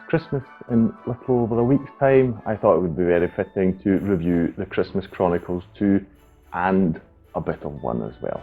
Christmas in little over a week's time, I thought it would be very fitting to review the Christmas Chronicles 2 and a bit of 1 as well.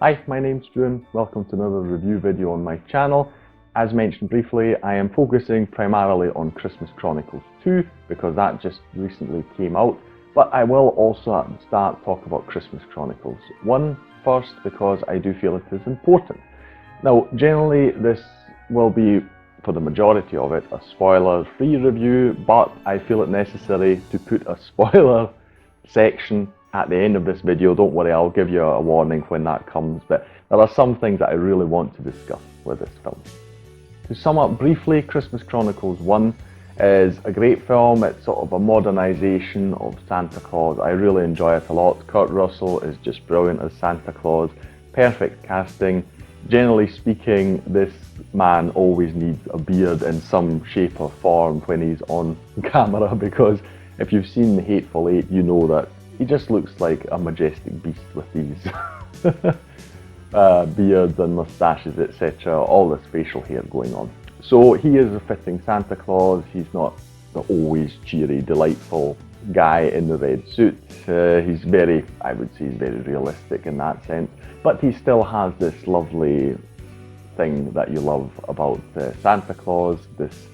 Hi, my name's Stuart. Welcome to another review video on my channel. As mentioned briefly, I am focusing primarily on Christmas Chronicles 2 because that just recently came out. But I will also at the start talk about Christmas Chronicles 1 first because I do feel it is important. Now, generally this will be, for the majority of it, a spoiler-free review, but I feel it necessary to put a spoiler section at the end of this video. Don't worry, I'll give you a warning when that comes, but there are some things that I really want to discuss with this film. To sum up briefly, Christmas Chronicles 1 is a great film. It's sort of a modernisation of Santa Claus. I really enjoy it a lot. Kurt Russell is just brilliant as Santa Claus. Perfect casting. Generally speaking, this man always needs a beard in some shape or form when he's on camera, because if you've seen The Hateful Eight, you know that he just looks like a majestic beast with these beards and moustaches, etc. All this facial hair going on. So he is a fitting Santa Claus. He's not the always cheery, delightful guy in the red suit. He's very, I would say, he's very realistic in that sense. But he still has this lovely thing that you love about Santa Claus, this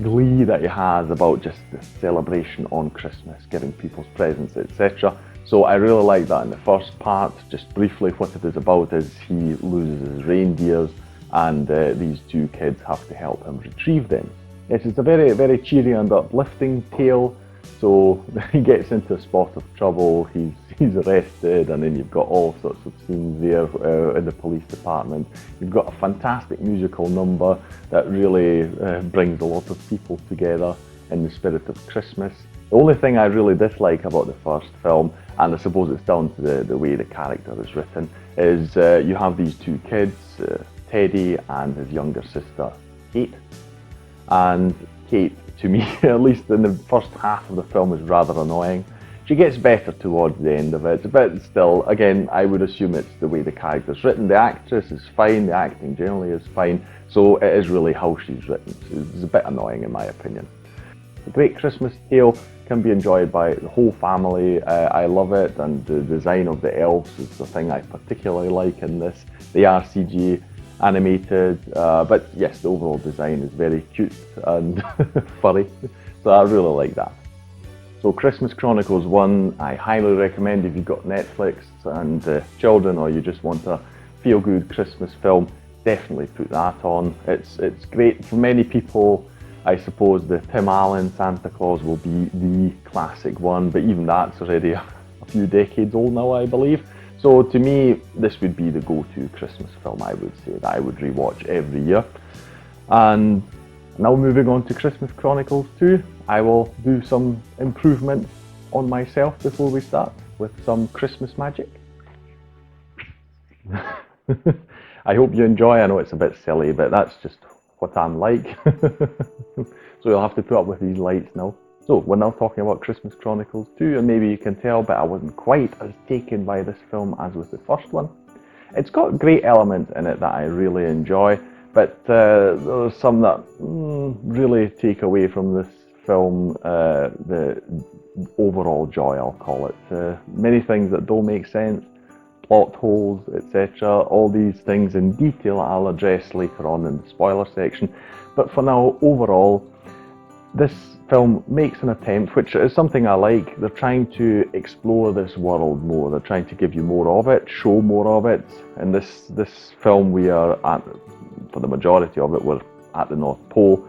glee that he has about just this celebration on Christmas, giving people's presents, etc. So I really like that in the first part. Just briefly, what it is about is he loses his reindeers, and these two kids have to help him retrieve them. Yes, it's a very, very cheery and uplifting tale. So he gets into a spot of trouble, he's arrested, and then you've got all sorts of scenes there in the police department. You've got a fantastic musical number that really brings a lot of people together in the spirit of Christmas. The only thing I really dislike about the first film, and I suppose it's down to the way the character is written, is you have these two kids, Teddy and his younger sister, Kate. And Kate, to me, at least in the first half of the film, is rather annoying. She gets better towards the end of it, but still, again, I would assume it's the way the character's written. The actress is fine, the acting generally is fine, so it is really how she's written. It's a bit annoying in my opinion. A great Christmas tale, can be enjoyed by the whole family. I love it, and the design of the elves is the thing I particularly like in this. They are CG animated, but yes, the overall design is very cute and furry, so I really like that. So Christmas Chronicles 1, I highly recommend if you've got Netflix and children, or you just want a feel-good Christmas film, definitely put that on. It's great. For many people, I suppose the Tim Allen Santa Claus will be the classic one, but even that's already a few decades old now, I believe. So to me, this would be the go-to Christmas film, I would say, that I would rewatch every year. And now moving on to Christmas Chronicles 2, I will do some improvements on myself before we start with some Christmas magic. I hope you enjoy. I know it's a bit silly, but that's just what I'm like. So you'll have to put up with these lights now. So we're now talking about Christmas Chronicles 2, and maybe you can tell, but I wasn't quite as taken by this film as with the first one. It's got great elements in it that I really enjoy, but there are some that really take away from this film the overall joy, I'll call it. Many things that don't make sense, plot holes, etc. All these things in detail I'll address later on in the spoiler section. But for now, overall, this film makes an attempt, which is something I like. They're trying to explore this world more. They're trying to give you more of it, show more of it. In this film, we are at, for the majority of it, we're at the North Pole.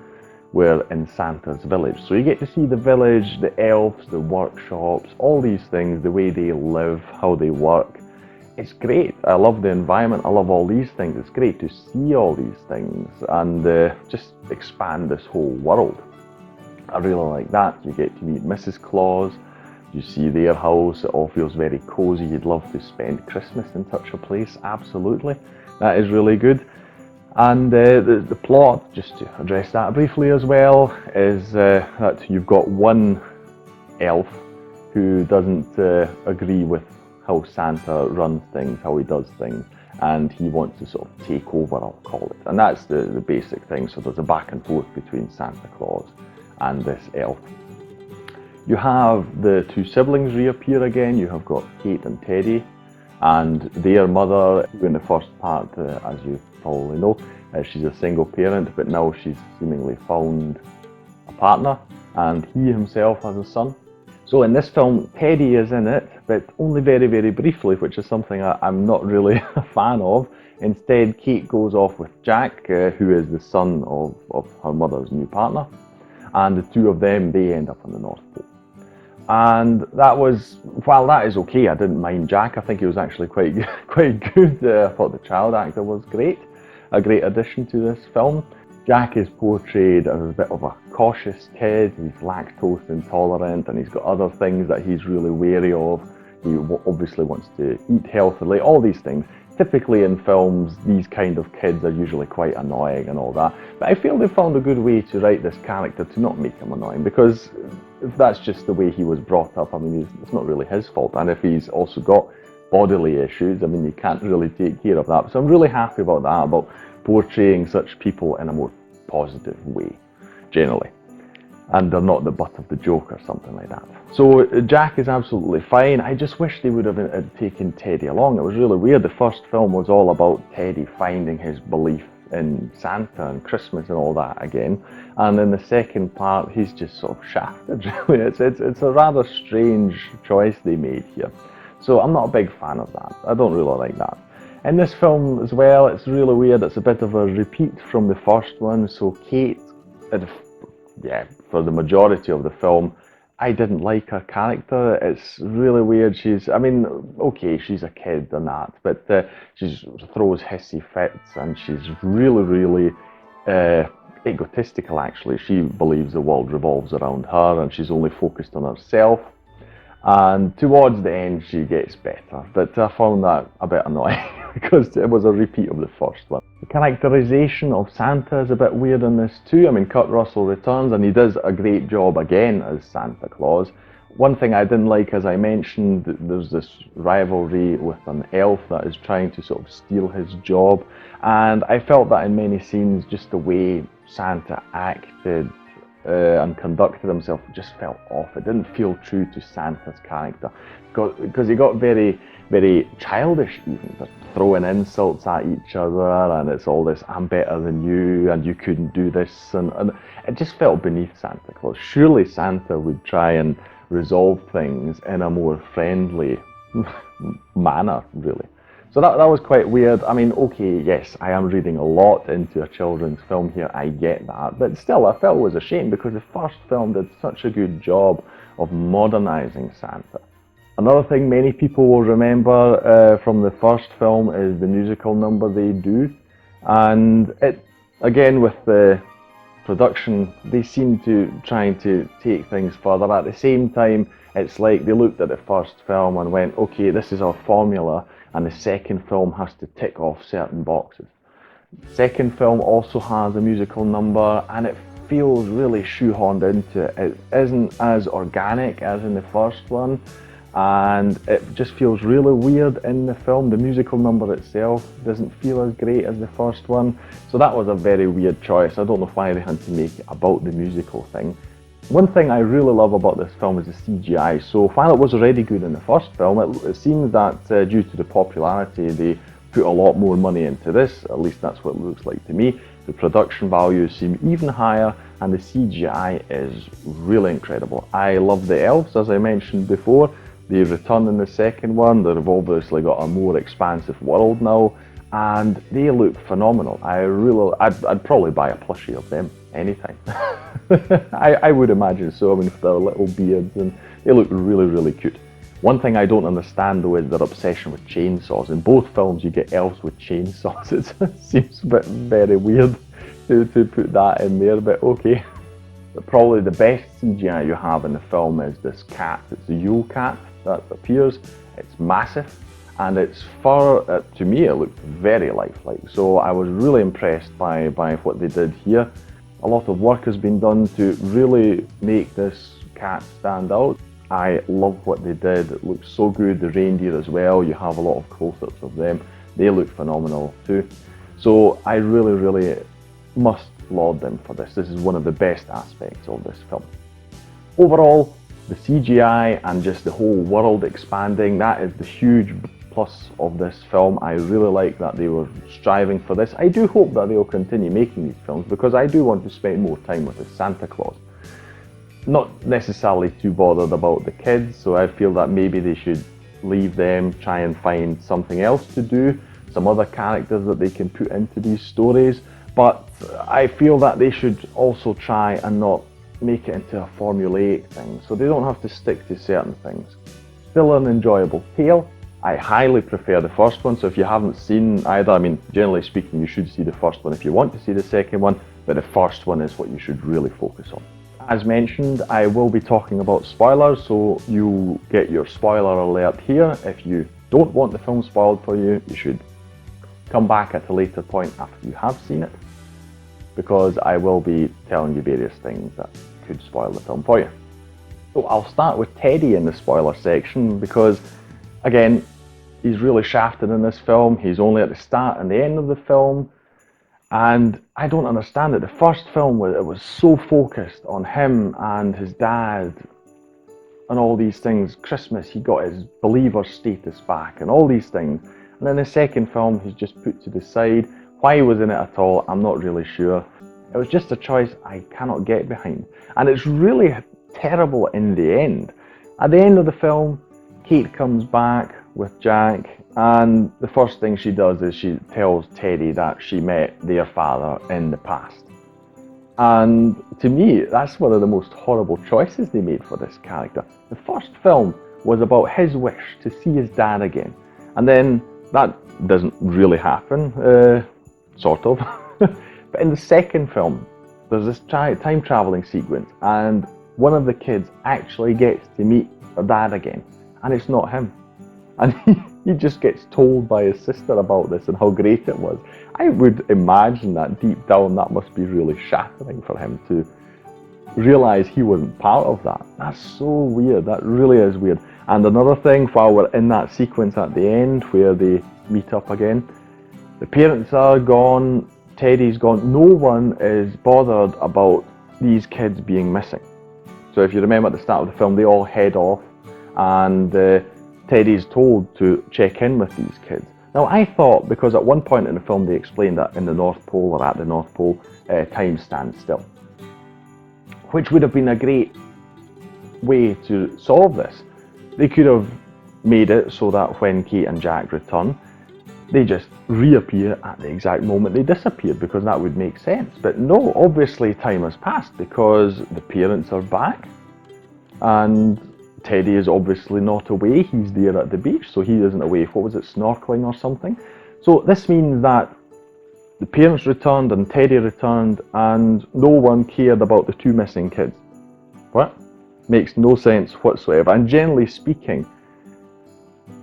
We're in Santa's village. So you get to see the village, the elves, the workshops, all these things, the way they live, how they work. It's great. I love the environment. I love all these things. It's great to see all these things and just expand this whole world. I really like that. You get to meet Mrs. Claus. You see their house. It all feels very cozy. You'd love to spend Christmas in such a place. Absolutely. That is really good. And the plot, just to address that briefly as well, is that you've got one elf who doesn't agree with how Santa runs things, how he does things, and he wants to sort of take over, I'll call it. And that's the basic thing. So there's a back and forth between Santa Claus and this elf. You have the two siblings reappear again. You have got Kate and Teddy, and their mother, who in the first part, as you probably know, she's a single parent, but now she's seemingly found a partner, and he himself has a son. So in this film, Teddy is in it, but only very, very briefly, which is something I'm not really a fan of. Instead, Kate goes off with Jack, who is the son of her mother's new partner, and the two of them, they end up on the North Pole. And that was, while that is okay, I didn't mind Jack. I think he was actually quite good. I thought the child actor was great, a great addition to this film. Jack is portrayed as a bit of a cautious kid. He's lactose intolerant, and he's got other things that he's really wary of. He obviously wants to eat healthily, all these things. Typically in films, these kind of kids are usually quite annoying and all that. But I feel they found a good way to write this character to not make him annoying, because if that's just the way he was brought up, I mean, it's not really his fault. And if he's also got bodily issues, I mean, you can't really take care of that. So I'm really happy about that, about portraying such people in a more positive way, generally. And they're not the butt of the joke or something like that. So Jack is absolutely fine. I just wish they would have taken Teddy along. It was really weird. The first film was all about Teddy finding his belief in Santa and Christmas and all that again. And in the second part, he's just sort of shafted, really. It's a rather strange choice they made here. So I'm not a big fan of that. I don't really like that. In this film as well, it's really weird. It's a bit of a repeat from the first one. So Kate, for the majority of the film, I didn't like her character. It's really weird. She's a kid and that, but she throws hissy fits, and she's really, really egotistical, actually. She believes the world revolves around her, and she's only focused on herself. And towards the end, she gets better, but I found that a bit annoying because it was a repeat of the first one. The characterization of Santa is a bit weird in this too. I mean, Kurt Russell returns, and he does a great job again as Santa Claus. One thing I didn't like, as I mentioned, there's this rivalry with an elf that is trying to sort of steal his job, and I felt that in many scenes, just the way Santa acted and conducted himself just felt off. It didn't feel true to Santa's character, because he got very, very childish even. They're throwing insults at each other, and it's all this, I'm better than you, and you couldn't do this, and it just felt beneath Santa Claus. Surely Santa would try and resolve things in a more friendly manner, really. So that was quite weird. I mean, okay, yes, I am reading a lot into a children's film here, I get that, but still, I felt it was a shame because the first film did such a good job of modernising Santa. Another thing many people will remember from the first film is the musical number they do, and it, again, with the production, they seem to trying to take things further. At the same time, it's like they looked at the first film and went, okay, this is our formula, and the second film has to tick off certain boxes. The second film also has a musical number, and it feels really shoehorned into it. It isn't as organic as in the first one, and it just feels really weird in the film. The musical number itself doesn't feel as great as the first one, so that was a very weird choice. I don't know why they had to make it about the musical thing. One thing I really love about this film is the CGI. So while it was already good in the first film, it seems that due to the popularity, they put a lot more money into this. At least that's what it looks like to me. The production values seem even higher, and the CGI is really incredible. I love the elves, as I mentioned before. They return in the second one. They've obviously got a more expansive world now, and they look phenomenal. I'd probably buy a plushie of them anytime. I would imagine so. I mean, with their little beards, and they look really, really cute. One thing I don't understand though is their obsession with chainsaws. In both films you get elves with chainsaws. It seems a bit very weird to put that in there, but okay. But probably the best CGI you have in the film is this cat. It's the Yule Cat that appears. It's massive, and its fur, to me, it looked very lifelike. So I was really impressed by what they did here. A lot of work has been done to really make this cat stand out. I love what they did. It looks so good. The reindeer as well. You have a lot of close-ups of them. They look phenomenal too. So I really must laud them for this. This is one of the best aspects of this film. Overall, the CGI and just the whole world expanding, that is the huge plus of this film. I really like that they were striving for this. I do hope that they will continue making these films because I do want to spend more time with the Santa Claus. Not necessarily too bothered about the kids, so I feel that maybe they should leave them, try and find something else to do, some other characters that they can put into these stories. But I feel that they should also try and not make it into a formulaic thing, so they don't have to stick to certain things. Still an enjoyable tale. I highly prefer the first one, so if you haven't seen either, I mean, generally speaking, you should see the first one if you want to see the second one, but the first one is what you should really focus on. As mentioned, I will be talking about spoilers, so you get your spoiler alert here. If you don't want the film spoiled for you, you should come back at a later point after you have seen it, because I will be telling you various things that could spoil the film for you. So I'll start with Teddy in the spoiler section because, again, he's really shafted in this film. He's only at the start and the end of the film, and I don't understand it. The first film, it was so focused on him and his dad and all these things. Christmas, he got his believer status back and all these things. And then the second film, he's just put to the side. Why he was in it at all, I'm not really sure. It was just a choice I cannot get behind. And it's really terrible in the end. At the end of the film, Kate comes back with Jack, and the first thing she does is she tells Teddy that she met their father in the past. And to me, that's one of the most horrible choices they made for this character. The first film was about his wish to see his dad again. And then that doesn't really happen, sort of. But in the second film, there's this time traveling sequence, and one of the kids actually gets to meet her dad again, and it's not him. And he just gets told by his sister about this and how great it was. I would imagine that deep down that must be really shattering for him to realise he wasn't part of that. That's so weird, that really is weird. And another thing, while we're in that sequence at the end where they meet up again, the parents are gone, Teddy's gone, no one is bothered about these kids being missing. So if you remember at the start of the film, they all head off and Teddy's told to check in with these kids. Now I thought, because at one point in the film they explained that in the North Pole, or at the North Pole, time stands still. Which would have been a great way to solve this. They could have made it so that when Kate and Jack return, they just reappear at the exact moment they disappeared, because that would make sense. But no, obviously time has passed because the parents are back and Teddy is obviously not away. He's there at the beach, so he isn't away. What was it, snorkeling or something? So this means that the parents returned and Teddy returned and no one cared about the two missing kids. What? Makes no sense whatsoever. And generally speaking,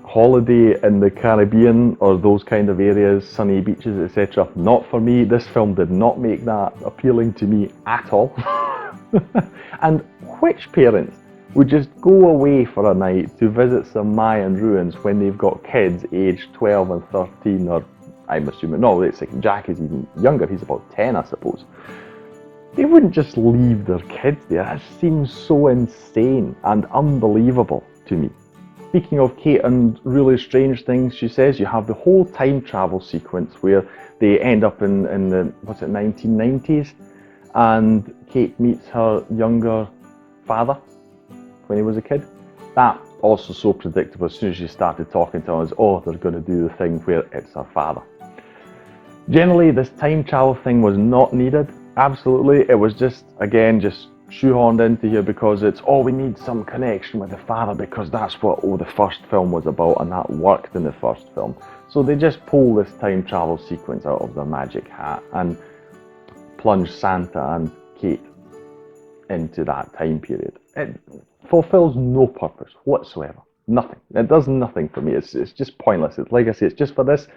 holiday in the Caribbean or those kind of areas, sunny beaches, etc., not for me. This film did not make that appealing to me at all. And which parents would just go away for a night to visit some Mayan ruins when they've got kids aged 12 and 13, or I'm assuming, no, it's like Jack is even younger, he's about 10 I suppose. They wouldn't just leave their kids there. That seems so insane and unbelievable to me. Speaking of Kate and really strange things she says, you have the whole time travel sequence where they end up in the, what's it, 1990s, and Kate meets her younger father when he was a kid. That also so predictable. As soon as she started talking to us, oh, they're going to do the thing where it's her father. Generally, this time travel thing was not needed. Absolutely. It was just, again, just shoehorned into here because it's, oh, we need some connection with the father because that's what, oh, the first film was about, and that worked in the first film. So they just pull this time travel sequence out of their magic hat and plunge Santa and Kate into that time period. It fulfills no purpose whatsoever. Nothing. It does nothing for me. It's just pointless. It's, like I say, it's just for this.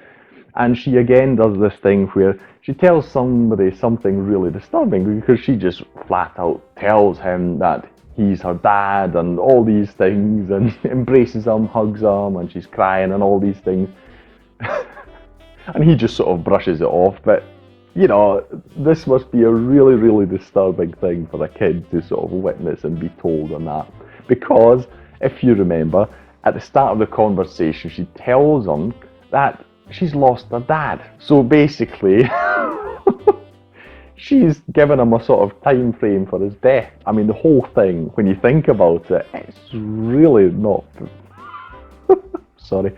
And she again does this thing where she tells somebody something really disturbing because she just flat out tells him that he's her dad and all these things, and embraces him, hugs him, and she's crying and all these things. And he just sort of brushes it off. But, you know, this must be a really, really disturbing thing for a kid to sort of witness and be told on that. Because, if you remember, at the start of the conversation, she tells him that she's lost her dad. So basically, she's given him a sort of time frame for his death. I mean, the whole thing, when you think about it, it's really not... Sorry.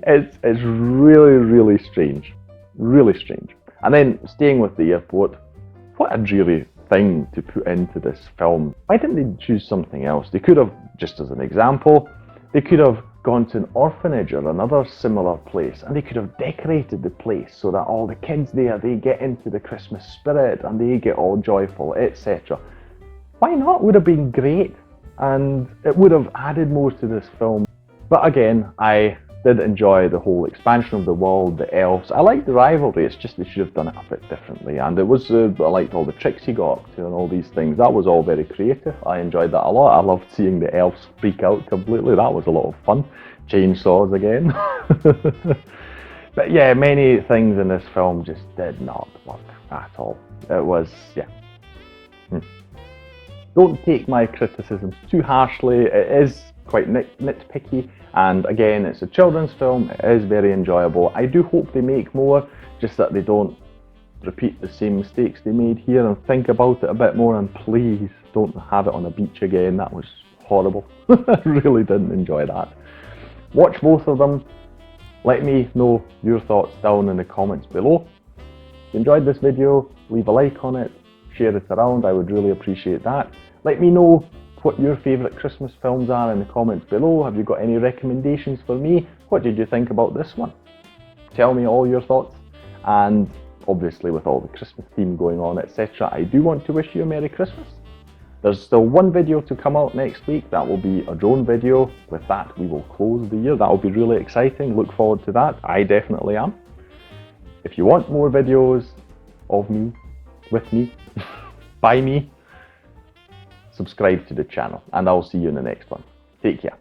It's really, really strange. Really strange. And then, staying with the airport, what a dreary thing to put into this film. Why didn't they choose something else? They could have, just as an example, they could have gone to an orphanage or another similar place, and they could have decorated the place so that all the kids there, they get into the Christmas spirit and they get all joyful, etc. Why not? Would have been great, and it would have added more to this film. But again, I did enjoy the whole expansion of the world, the elves. I liked the rivalry, it's just they should have done it a bit differently. And it was, I liked all the tricks he got up to and all these things. That was all very creative. I enjoyed that a lot. I loved seeing the elves freak out completely. That was a lot of fun. Chainsaws again. But yeah, many things in this film just did not work at all. It was, yeah. Don't take my criticisms too harshly. It is quite nitpicky, and again, it's a children's film. It is very enjoyable. I do hope they make more, just that they don't repeat the same mistakes they made here and think about it a bit more, and please don't have it on a beach again. That was horrible. I really didn't enjoy that. Watch both of them. Let me know your thoughts down in the comments below. If you enjoyed this video, leave a like on it, share it around. I would really appreciate that. Let me know what your favourite Christmas films are in the comments below. Have you got any recommendations for me? What did you think about this one? Tell me all your thoughts. And obviously, with all the Christmas theme going on, etc., I do want to wish you a Merry Christmas. There's still one video to come out next week. That will be a drone video. With that, we will close the year. That will be really exciting. Look forward to that. I definitely am. If you want more videos of me, with me, by me, subscribe to the channel, and I'll see you in the next one. Take care.